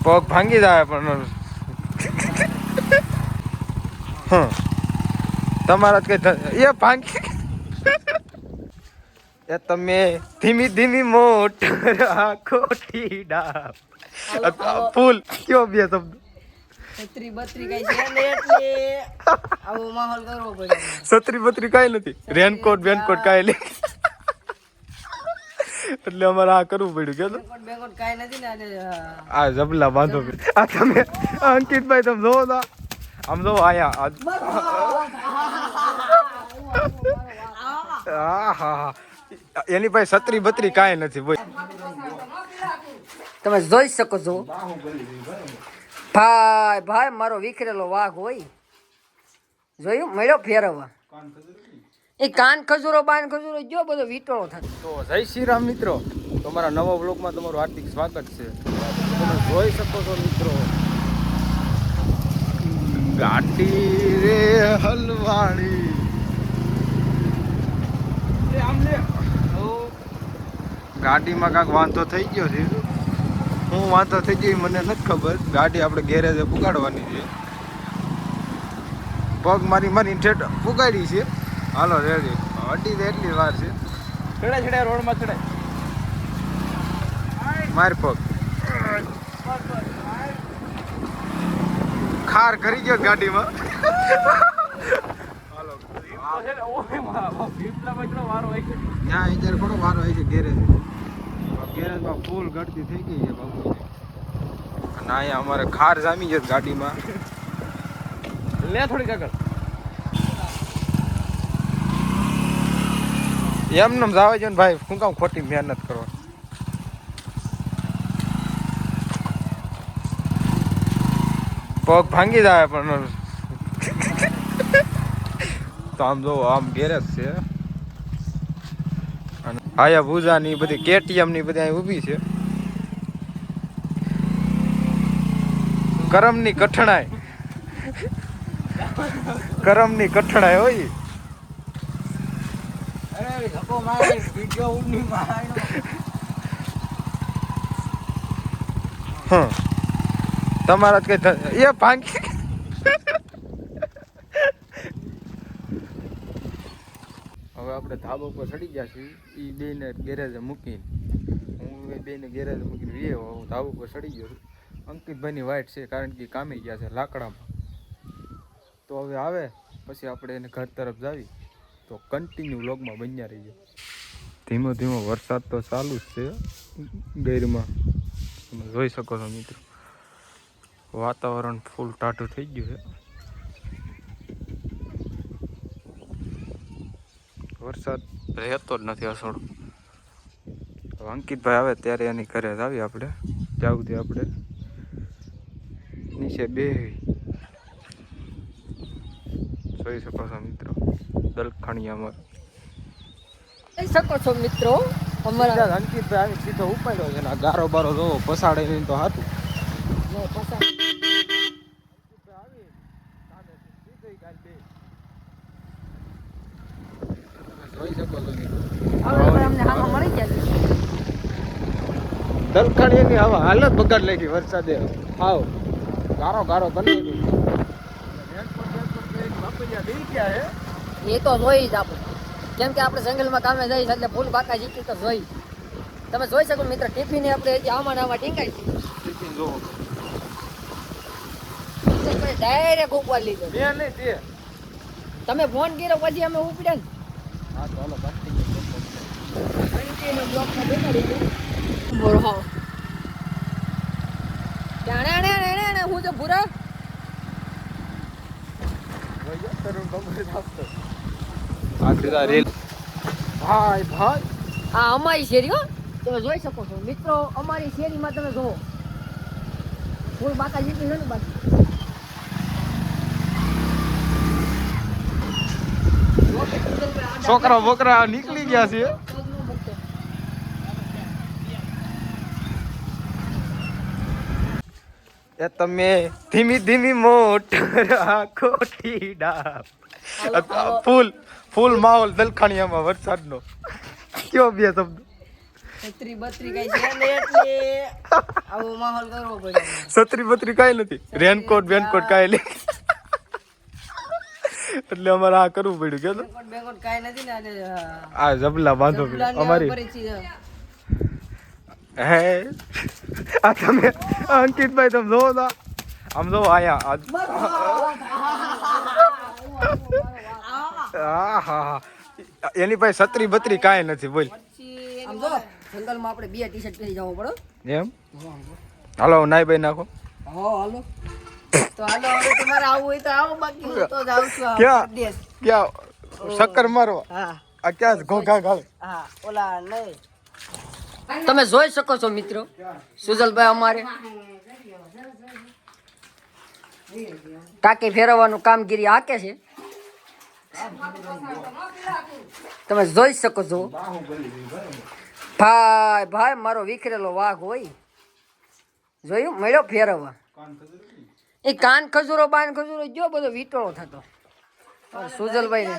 પગ ભાંગી જાય પણ તમારા કઈ એ ભાંગી એ તમે ધીમી ધીમી મોટ ખોટી ડાબ ફૂલ કયો બે શબ્દ છત્રી બત્રી કઈ છે ને એટલે આવો માહોલ કરવો પડે. છત્રી બત્રી કઈ નથી, રેનકોટ બેનકોટ કઈ નહીં એટલે અમારે આ કરવું પડ્યું કે બેકોટ બેકોટ કઈ નથી ને આજે આ જબલા બાંધો આ તમે અંકિતભાઈ તમે જોવો તો આમ જો આયા એની પાસે છત્રી બત્રી કાંઈ નથી બોલ. તમે જોઈ શકો છો ભાઈ ભાઈ મારો વિખરેલો વાઘ હોય જોયું મળ્યો ફેરવવા એ કાન ખજૂરો બાન ખજૂરો જો બધો વીટોળો થતો. તો જય શ્રી રામ મિત્રો, તમારા નવા બ્લોગમાં તમારું હાર્દિક સ્વાગત છે. તમે જોઈ શકો છો મિત્રો ગાડી રે હલવાણી ગાડીમાં કાંક વાંધો થઈ ગયો છે. હું વાંધો થઈ ગયો મને નથી ખબર. ગાડી આપણે ગેરેજે પુગાડવાની છે. પગ મારી મારી ઠેઠ પુગાડી છે. હાલો રેડી અડી તો એટલી વાર છે. ચડાય ચડાય રોડમાં ચડાય માર પગ ખાર કરી ગયો ગાડીમાં. હાલો ત્યાં અત્યારે થોડો વારો હોય છે ગેરેજમાં ફૂલ ગળતી થઈ ગઈ છે બાબુ. અને અહીંયા અમારે ખાર જામી છે ગાડીમાં. લે થોડીક આગળ એમને જાવે છે ને ભાઈ, શું કામ ખોટી મહેનત કરો. પગ ભાંગી જાય પણ તો આમ જો આમ ગેરેજ છે. અને આયા ભૂજા ની બધી કેટીએમ ની બધી અહીં ઊભી છે. કરમની કઠણાઈ કરમની કઠણાઈ હોય. તમારા કઈ એ ભાંગી હવે આપણે ધાબા ઉપર ચડી ગયા છીએ. એ બેને ગેરેજે મૂકીને હું બેને ગેરેજે મૂકીને હું ધાબા ઉપર ચડી ગયો છું. અંકિતભાઈની વાઈટ છે કારણ કે કામે ગયા છે લાકડામાં. તો હવે આવે પછી આપણે એને ઘર તરફ જાવી. તો કન્ટિન્યુ વ્લોગમાં બન્યા રહીએ. ધીમો ધીમો વરસાદ તો ચાલુ જ છે ગેરમાં, તમે જોઈ શકો છો મિત્રો. વાતાવરણ ફૂલ ટાઢું થઈ ગયું છે. વરસાદ રહેતો જ નથી અસોડો. અંકિતભાઈ આવે ત્યારે એની ઘરે જ આવી આપણે જાવું તે આપણે નીચે બે જોઈ શકો છો મિત્રો. દલખાણી અમારે જોઈ શકો છો મિત્રો અમારા અંકિતભાઈ આવી સીધો ઉપાડ્યો છે ને ગારો બારો જોવો પસાડે નહીં તો હાથું જોઈ શકો છો દલખાણી ની હવા હાલત બગાડ લઈ ગઈ વરસાદે. આવ ગારો ગારો બની એ તો જોઈ જ આપણે, કેમ કે આપણે જંગલમાં કામે જઈએ એટલે ફૂલ બાકા જીતી તો જોઈ. તમે જોઈ શકો મિત્ર ટિફિન આપણે આમાં ને આમાં ટીંગાઈ છે. ટિફિન જોવો ડાયરેક્ટ ઉપર લીધો બે નહીં તે તમે ફોન કર્યો પછી અમે ઉપડ્યા ને. હા તો હાલો હું તો ભૂરા ભાઈ આ અમારી શેરી હો, તમે જોઈ શકો છો મિત્રો. અમારી શેરીમાં તમે જોવો ફૂલ બાકા જીતી છે ને બાકી. છોકરા બોકરા નીકળી ગયા છે. એ તમે ધીમી ધીમી મોટ ખોટી ડાબ ફૂલ ફૂલ માહોલ દલખાણીયામાં વરસાદનો કયો બે શબ્દ છત્રી બત્રી કઈ છે ને એટલે આવો માહોલ કરવો પડે. છત્રી બત્રી કાંઈ નથી, રેનકોટ બેનકોટ કાંઈ નહીં. એટલે અમારે આ કરવું પડ્યું કે બેંકોટ બેંકોટ કાંઈ નથી ને અને આ જબલા બાંધો પડ્યો અમારી. હે આ તમે અંકિતભાઈ તમે જોવો તો આમ જો આયા હા એની પાસે છત્રી બત્રી કાંઈ નથી બોલ. આમ જો જંગલમાં આપણે 2 ટી-શર્ટ પહેરી જવું પડે. એમ હાલો નાઈ બાઈ નાખો. હા હાલો તો હાલો હવે તમારે આવું હોય તો આવો, બાકી હું તો જાઉં છું આ ક્યાં? દેશ. ક્યાં શક્કર મારવા? હા આ ક્યાં ઘોઘા ગાળે? હા ઓલા નહીં. તમે જોઈ શકો છો મિત્રો, સુજલભાઈ અમારે ટાંકી ફેરવવાનું કામગીરી હાકે છે. તમે જોઈ શકો છો. ભાઈ ભાઈ મારો વિખરેલો વાઘ હોય, જોયું મળ્યો ફેરવવા. એ કાન ખજૂરો બાન ખજૂરો જો બધો વીટોળો થતો. સુજલભાઈ ને